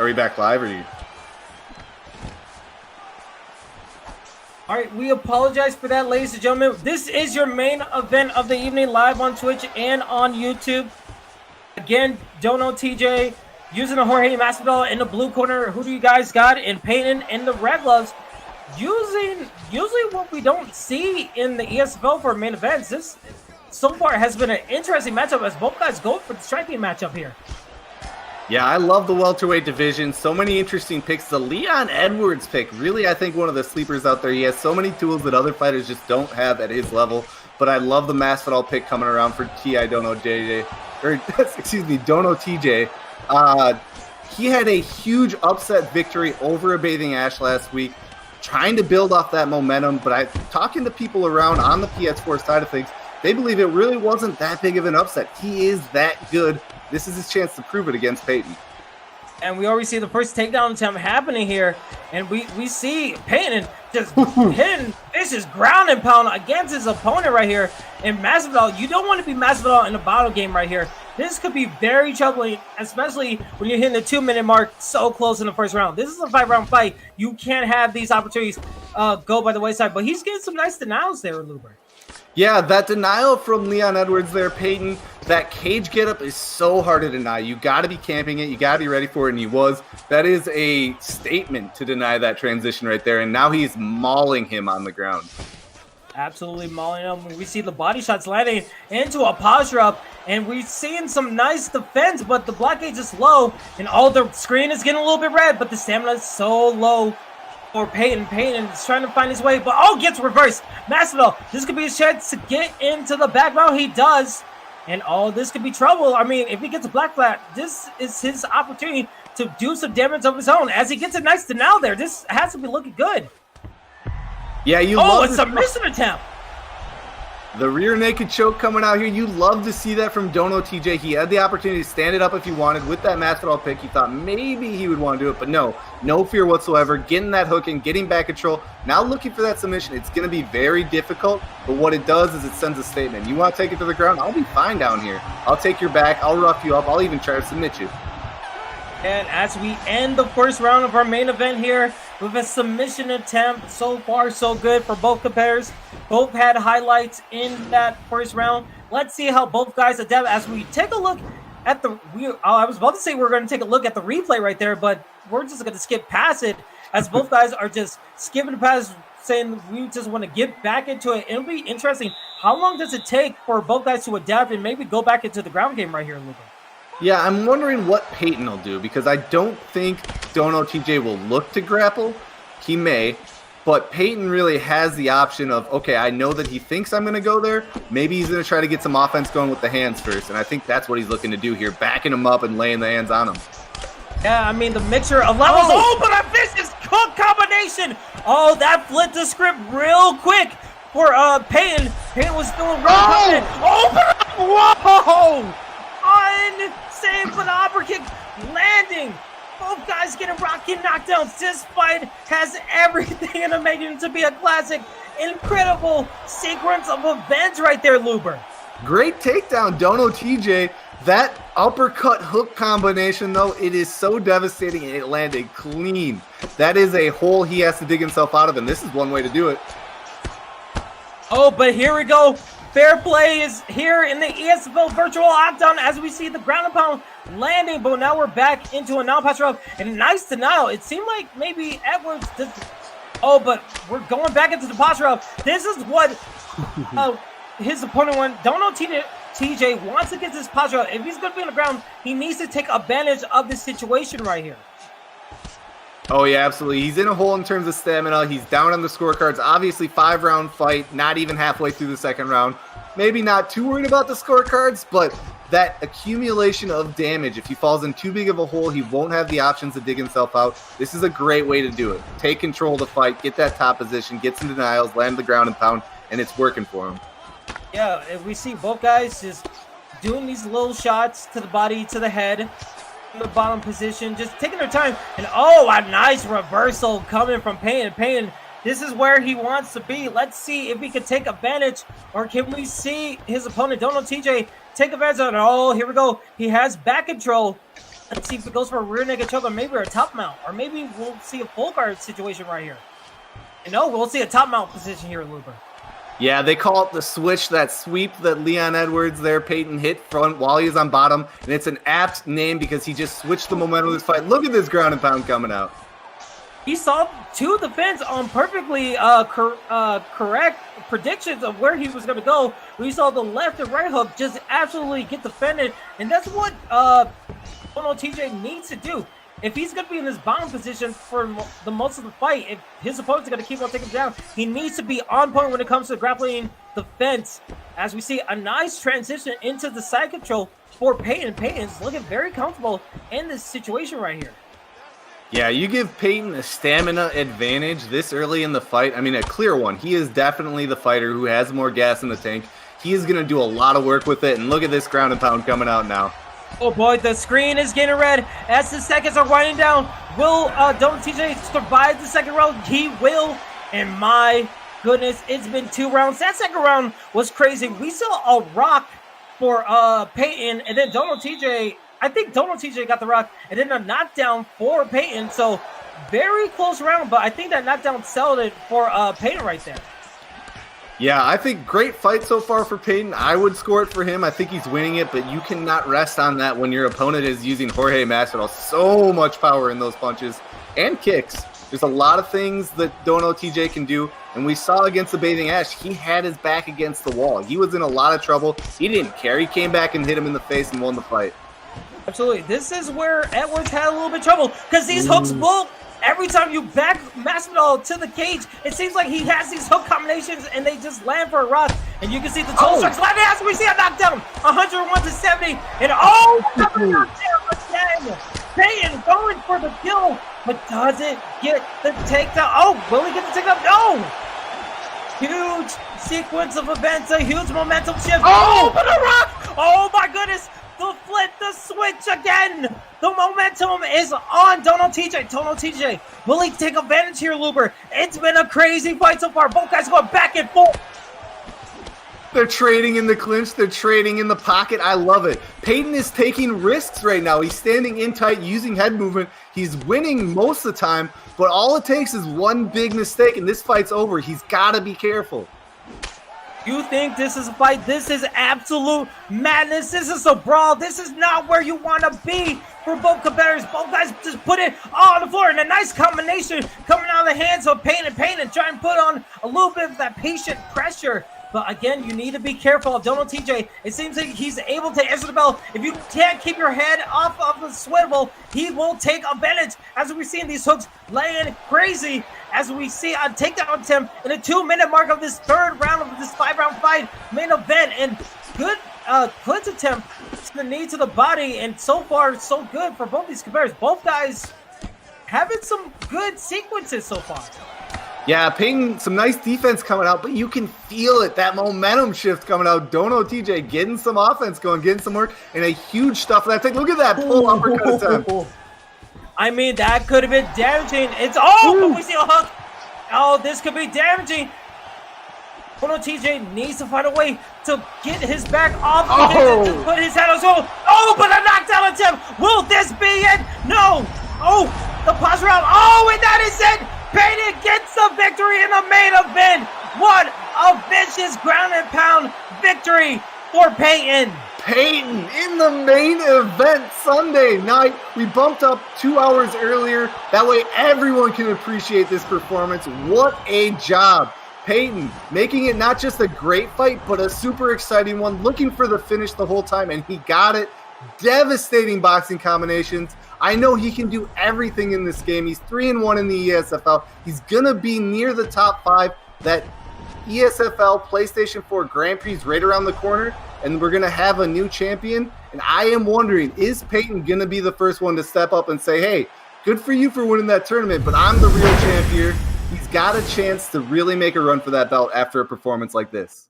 we back live or you? All right, we apologize for that, ladies and gentlemen. This is your main event of the evening, live on Twitch and on YouTube. Again, DonoTJ using a Jorge Masvidal in the blue corner. Who do you guys got? And Peyton in the red gloves. Usually what we don't see in the ESFL for main events. This so far has been an interesting matchup as both guys go for the striking matchup here. Yeah, I love the welterweight division. So many interesting picks. The Leon Edwards pick, really, I think one of the sleepers out there. He has so many tools that other fighters just don't have at his level. But I love the Masvidal pick coming around for DonoTJ. He had a huge upset victory over a Bathing Ash last week, trying to build off that momentum. But talking to people around on the PS4 side of things, they believe it really wasn't that big of an upset. He is that good. This is his chance to prove it against Peyton. And we already see the first takedown attempt happening here. And we see Peyton just hitting vicious ground and pound against his opponent right here. And Masvidal, you don't want to be Masvidal in a battle game right here. This could be very troubling, especially when you're hitting the 2-minute mark so close in the first round. This is a 5-round fight. You can't have these opportunities go by the wayside. But he's getting some nice denials there, Luber. Yeah, that denial from Leon Edwards there, Peyton, that cage getup is so hard to deny. You got to be camping it. You got to be ready for it, and he was. That is a statement to deny that transition right there, and now he's mauling him on the ground. Absolutely mauling him. We see the body shots landing into a posture up, and we're seeing some nice defense, but the blockade is low, and the screen is getting a little bit red, but the stamina is so low. For Peyton is trying to find his way, but gets reversed. Masvidal, this could be his chance to get into the back row. He does, and this could be trouble. I mean, if he gets a black flat, this is his opportunity to do some damage of his own. As he gets a nice denial there, this has to be looking good. Yeah, a submission attempt. The rear naked choke coming out here. You love to see that from DonoTJ. He had the opportunity to stand it up if he wanted. With that Masvidal pick, he thought maybe he would want to do it, but no fear whatsoever. Getting that hook in, getting back control. Now looking for that submission. It's going to be very difficult, but what it does is it sends a statement. You want to take it to the ground? I'll be fine down here. I'll take your back. I'll rough you up. I'll even try to submit you. And as we end the first round of our main event here with a submission attempt, so far so good for both competitors. Both had highlights in that first round. Let's see how both guys adapt as we take a look at I was about to say we're going to take a look at the replay right there, but we're just going to skip past it as both guys are just skipping past, saying we just want to get back into it. It'll be interesting. How long does it take for both guys to adapt and maybe go back into the ground game right here, Luca? Yeah, I'm wondering what Peyton will do because I don't think DonoTJ will look to grapple. He may, but Peyton really has the option of, okay, I know that he thinks I'm going to go there. Maybe he's going to try to get some offense going with the hands first, and I think that's what he's looking to do here, backing him up and laying the hands on him. Yeah, I mean, the mixture of levels. But a vicious hook combination. That flipped the script real quick for Peyton. Peyton was doing real confident. Whoa! Unsaved for the upperkick landing. Both guys getting rocking knockdowns. This fight has everything in the making to be a classic. Incredible sequence of events right there, Luber. Great takedown, DonoTJ. That uppercut hook combination, though, it is so devastating and it landed clean. That is a hole he has to dig himself out of, and this is one way to do it. But here we go. Fair play is here in the ESFL virtual octagon as we see the ground and pound landing, but now we're back into a non-pass route and nice denial. It seemed like maybe Edwards did, but we're going back into the pass route. This is what his opponent went. DonoTJ wants to get this pass route. If he's going to be on the ground, he needs to take advantage of this situation right here. Oh, yeah, absolutely. He's in a hole in terms of stamina. He's down on the scorecards. Obviously, 5-round fight, not even halfway through the second round. Maybe not too worried about the scorecards, but that accumulation of damage, if he falls in too big of a hole, he won't have the options to dig himself out. This is a great way to do it. Take control of the fight, get that top position, get some denials, land the ground and pound, and it's working for him. Yeah, if we see both guys just doing these little shots to the body, to the head, in the bottom position, just taking their time. And a nice reversal coming from Peyton. Peyton, this is where he wants to be. Let's see if he can take advantage, or can we see his opponent, DonoTJ, take advantage of it. Here we go. He has back control. Let's see if it goes for a rear naked choke or maybe a top mount. Or maybe we'll see a full guard situation right here. You know, we'll see a top mount position here, Luber. Yeah, they call it the switch, that sweep that Leon Edwards there, Peyton hit front while he's on bottom. And it's an apt name because he just switched the momentum of this fight. Look at this ground and pound coming out. He saw two defense on perfectly correct predictions of where he was going to go. We saw the left and right hook just absolutely get defended. And that's what DonoTJ needs to do. If he's going to be in this bottom position for the most of the fight, if his opponents are going to keep on taking him down, he needs to be on point when it comes to grappling defense. As we see a nice transition into the side control for Peyton. Peyton's looking very comfortable in this situation right here. Yeah, you give Peyton a stamina advantage this early in the fight. I mean, a clear one. He is definitely the fighter who has more gas in the tank. He is going to do a lot of work with it. And look at this ground and pound coming out now. Oh boy, the screen is getting red as the seconds are winding down. Will DonoTJ survive the second round? He will. And my goodness, it's been 2 rounds. That second round was crazy. We saw a rock for Peyton, and then DonoTJ, I think DonoTJ got the rock, and then a knockdown for Peyton. So very close round, but I think that knockdown settled it for Peyton right there. Yeah, I think great fight so far for Peyton. I would score it for him. I think he's winning it, but you cannot rest on that when your opponent is using Jorge Masvidal. So much power in those punches and kicks. There's a lot of things that DonoTJ can do, and we saw against the Bathing Ash, he had his back against the wall. He was in a lot of trouble. He didn't care. He came back and hit him in the face and won the fight. Absolutely. This is where Edwards had a little bit of trouble because these hooks will... Every time you back Masvidal to the cage, it seems like he has these hook combinations and they just land for a rock. And you can see the toe strikes landing as we see a knockdown. 101 to 70. And another knockdown again. Peyton going for the kill, but doesn't get the takedown. Oh, will he get the takedown? No. Huge sequence of events, a huge momentum shift. Oh, but a rock. Oh my goodness. The flip, the switch again. The momentum is on DonoTJ. DonoTJ, will he take advantage here, Luber? It's been a crazy fight so far. Both guys going back and forth. They're trading in the clinch. They're trading in the pocket. I love it. Peyton is taking risks right now. He's standing in tight, using head movement. He's winning most of the time, but all it takes is one big mistake, and this fight's over. He's got to be careful. You think this is a fight? This is absolute madness. This is a brawl. This is not where you want to be for both competitors. Both guys just put it on the floor. And a nice combination coming out of the hands of Peyton and trying to put on a little bit of that patient pressure. But again, you need to be careful of DonoTJ. It seems like he's able to answer the bell. If you can't keep your head off of the swivel, he will take advantage. As we've seen these hooks laying crazy. As we see a takedown attempt in the 2-minute mark of this third round of this 5-round fight main event. And good clinch attempt to the knee to the body. And so far, so good for both these competitors. Both guys having some good sequences so far. Yeah, Peyton, some nice defense coming out, but you can feel it, that momentum shift coming out. DonoTJ getting some offense going, getting some work, and a huge stuff for that take. Look at that pull uppercut attempt. I mean, that could have been damaging. It's but we see a hook. Oh, this could be damaging. DonoTJ needs to find a way to get his back off. To put his head on his shoulder. Oh, but a knockdown attempt. Will this be it? No. Oh, the pause round. Oh, and that is it. Peyton gets the victory in the main event. What a vicious ground and pound victory for Peyton. Peyton in the main event Sunday night. We bumped up 2 hours earlier. That way everyone can appreciate this performance. What a job. Peyton making it not just a great fight, but a super exciting one. Looking for the finish the whole time, and he got it. Devastating boxing combinations. I know he can do everything in this game. He's 3-1 in the ESFL. He's going to be near the top 5. That ESFL PlayStation 4 Grand Prix is right around the corner, and we're going to have a new champion. And I am wondering, is Peyton going to be the first one to step up and say, hey, good for you for winning that tournament, but I'm the real champ here. He's got a chance to really make a run for that belt after a performance like this.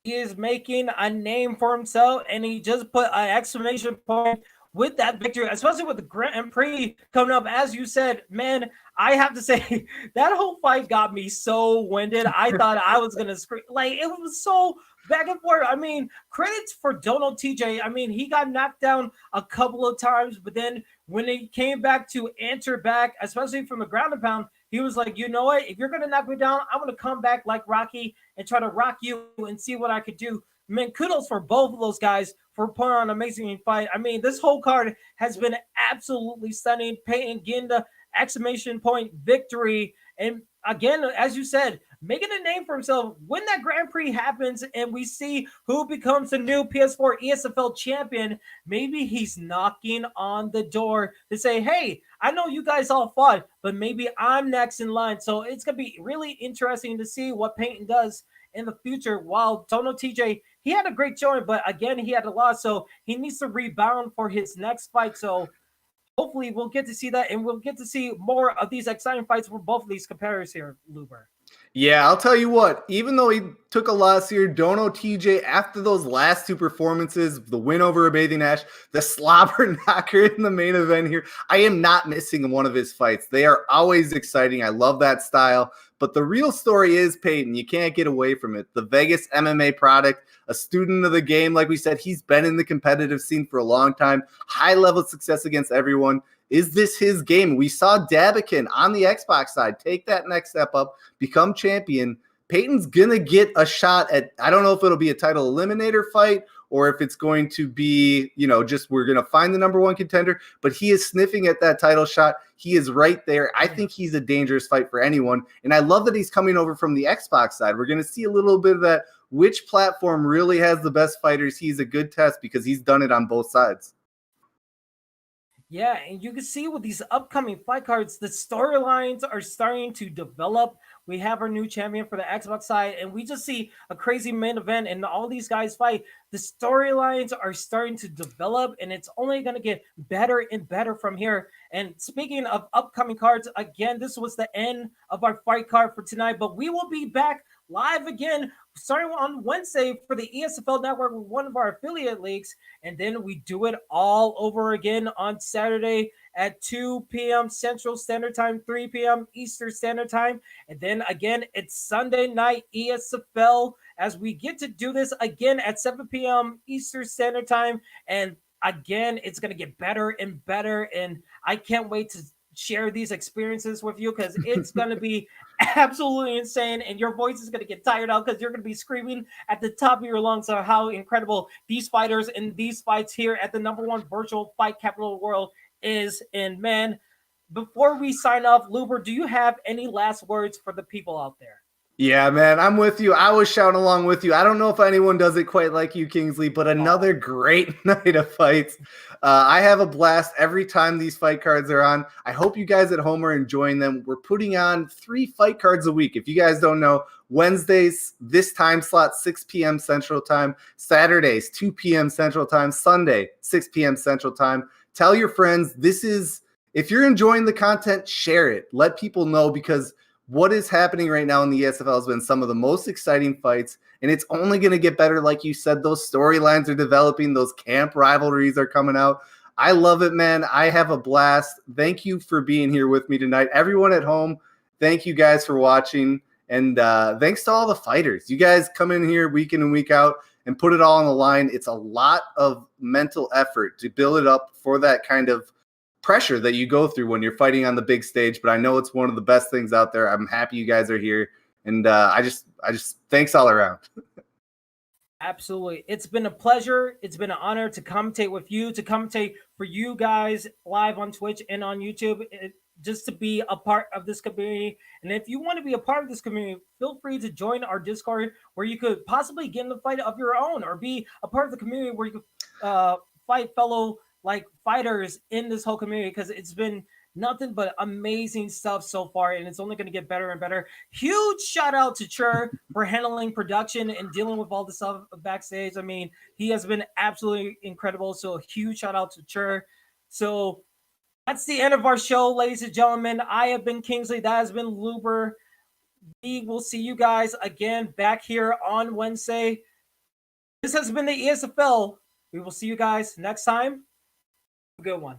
He is making a name for himself, and he just put an exclamation point with that victory, especially with the Grand Prix coming up. As you said, man, I have to say that whole fight got me so winded. I thought I was gonna scream. Like, it was so back and forth. I mean, credits for DonoTJ. I mean, he got knocked down a couple of times, but then when he came back to answer back, especially from the ground and pound, he was like, you know what? If you're gonna knock me down, I'm gonna come back like Rocky and try to rock you and see what I could do. Man, kudos for both of those guys for putting on an amazing fight. I mean, this whole card has been absolutely stunning. Peyton getting the exclamation point victory. And again, as you said, making a name for himself. When that Grand Prix happens and we see who becomes the new PS4 ESFL champion, maybe he's knocking on the door to say, hey, I know you guys all fought, but maybe I'm next in line. So it's going to be really interesting to see what Peyton does in the future. While DonoTJ, he had a great showing, but again, he had a loss, so he needs to rebound for his next fight. So hopefully we'll get to see that, and we'll get to see more of these exciting fights for both of these competitors here, Luber. Yeah, I'll tell you what, even though he took a loss here, DonoTJ, after those last two performances, the win over Bathing Ash, the slobber knocker in the main event here, I am not missing one of his fights. They are always exciting. I love that style. But the real story is Peyton. You can't get away from it. The Vegas MMA product, a student of the game, like we said, he's been in the competitive scene for a long time. High-level success against everyone. Is this his game? We saw Dabikin on the Xbox side take that next step up, become champion. Peyton's going to get a shot at, I don't know if it'll be a title eliminator fight or if it's going to be, just we're going to find the number one contender, but he is sniffing at that title shot. He is right there. I think he's a dangerous fight for anyone. And I love that he's coming over from the Xbox side. We're going to see a little bit of that. Which platform really has the best fighters? He's a good test because he's done it on both sides. Yeah, and you can see with these upcoming fight cards, the storylines are starting to develop. We have our new champion for the Xbox side, and we just see a crazy main event, and all these guys fight. The storylines are starting to develop, and it's only going to get better and better from here. And speaking of upcoming cards, again, this was the end of our fight card for tonight, but we will be back live again starting on Wednesday for the ESFL network with one of our affiliate leagues, and then we do it all over again on Saturday at 2 p.m. Central Standard Time, 3 p.m. Eastern Standard Time, and then again it's Sunday night ESFL as we get to do this again at 7 p.m. Eastern Standard Time, and again it's going to get better and better, and I can't wait to share these experiences with you because it's going to be absolutely insane, and your voice is going to get tired out because you're going to be screaming at the top of your lungs of how incredible these fighters and these fights here at the #1 virtual fight capital of the world is. And man, before we sign off, Luber, do you have any last words for the people out there? Yeah, man, I'm with you. I was shouting along with you. I don't know if anyone does it quite like you, Kingsley, but another great night of fights. I have a blast every time these fight cards are on. I hope you guys at home are enjoying them. We're putting on 3 fight cards a week. If you guys don't know, Wednesdays, this time slot, 6 p.m. Central Time. Saturdays, 2 p.m. Central Time. Sunday, 6 p.m. Central Time. Tell your friends. If you're enjoying the content, share it. Let people know, because what is happening right now in the ESFL has been some of the most exciting fights, and it's only going to get better. Like you said, those storylines are developing. Those camp rivalries are coming out. I love it, man. I have a blast. Thank you for being here with me tonight. Everyone at home, thank you guys for watching, and thanks to all the fighters. You guys come in here week in and week out and put it all on the line. It's a lot of mental effort to build it up for that kind of pressure that you go through when you're fighting on the big stage, but I know it's one of the best things out there. I'm happy you guys are here, and I just thanks all around. Absolutely. It's been a pleasure. It's been an honor to commentate with you, to commentate for you guys live on Twitch and on YouTube, just to be a part of this community. And if you want to be a part of this community, feel free to join our Discord where you could possibly get in the fight of your own, or be a part of the community where you could fight fellow fighters in this whole community, because it's been nothing but amazing stuff so far, and it's only going to get better and better. Huge shout out to Chur for handling production and dealing with all the stuff backstage. I mean, he has been absolutely incredible, so a huge shout out to Chur. So that's the end of our show, ladies and gentlemen. I have been Kingsley. That has been Luber. We will see you guys again back here on Wednesday. This has been the ESFL. We will see you guys next time. Good one.